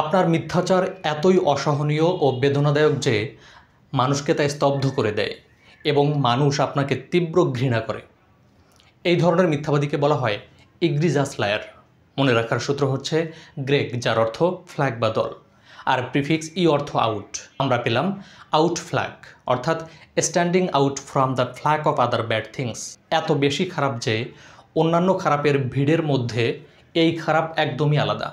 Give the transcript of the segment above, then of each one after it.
আপনার মিথ্যাচার এতই অসহনীয় ও বেদনাদায়ক যে মানুষকে তা স্তব্ধ করে দেয় এবং মানুষ আপনাকে তীব্র ঘৃণা করে। এই ধরনের মিথ্যাবাদীকে বলা হয় ইগ্রিজাস লায়ার। মনে রাখার সূত্র হচ্ছে গ্রেগ, যার অর্থ ফ্ল্যাগ বা দল, আর প্রিফিক্স ই অর্থ আউট। আমরা পেলাম আউট ফ্ল্যাগ, অর্থাৎ standing out from the flag of other bad things. এত বেশি খারাপ যে অন্যান্য খারাপের ভিড়ের মধ্যে এই খারাপ একদমই আলাদা,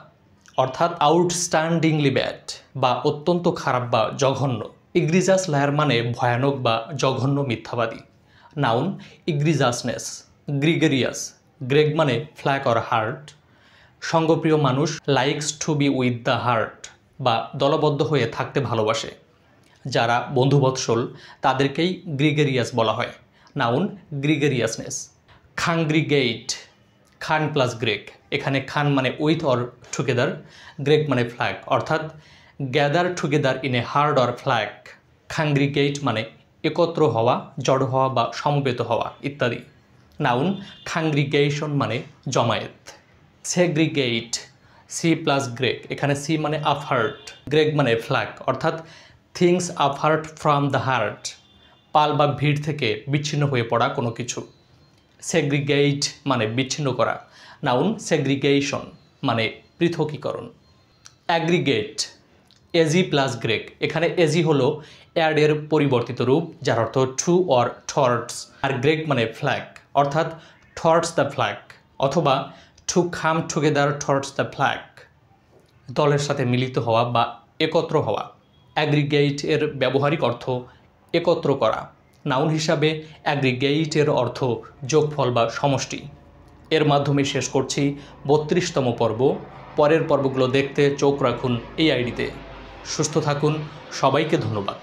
অর্থাৎ আউটস্ট্যান্ডিংলি ব্যাড বা অত্যন্ত খারাপ বা জঘন্য। ইগ্রিজাস লায়ার মানে ভয়ানক বা জঘন্য মিথ্যাবাদী। নাউন ইগ্রিজাসনেস, গ্রিগেরিয়াস, গ্রেগ মানে ফ্ল্যাগ অর হার্ট। সঙ্গপ্রিয় মানুষ, likes to B with the heart বা দলবদ্ধ হয়ে থাকতে ভালোবাসে। যারা বন্ধুবৎসল তাদেরকেই গ্রিগেরিয়াস বলা হয়। Noun gregariousness. Congregate, con plus greg. এখানে খান মানে উইথ অর টুগেদার, গ্রেগ মানে ফ্ল্যাগ, অর্থাৎ gather together in a herd or flock. Congregate মানে একত্র হওয়া, জড়ো হওয়া বা সমবেত হওয়া ইত্যাদি। নাউন খাংগ্রিগেশন মানে জমায়েত। Segregate, se plus greg. এখানে সি মানে আফার্ট, গ্রেগ মানে ফ্ল্যাগ, অর্থাৎ things apart from the heart, পাল বা ভিড় থেকে বিচ্ছিন্ন হয়ে পড়া কোনো কিছু। সেগ্রিগেট মানে বিচ্ছিন্ন করা। নাউন সেগ্রিগেশন মানে পৃথকীকরণ। Aggregate, ag plus greg. এখানে এজি হলো অ্যাডের পরিবর্তিত রূপ, যার অর্থ টু অর থটস, আর গ্রেগ মানে ফ্ল্যাগ, অর্থাৎ থটস দ্য ফ্ল্যাগ, অথবা to come together thoughts the flag, দলের সাথে মিলিত হওয়া বা একত্র হওয়া। অ্যাগ্রিগেট এর ব্যবহারিক অর্থ একত্র করা। নাউন হিসাবে অ্যাগ্রিগেট এর অর্থ যোগফল বা সমষ্টি। এর মাধ্যমে শেষ করছি 32তম পর্ব। পরের পর্বগুলো দেখতে চোখ রাখুন এই আইডিতে। সুস্থ থাকুন, সবাইকে ধন্যবাদ।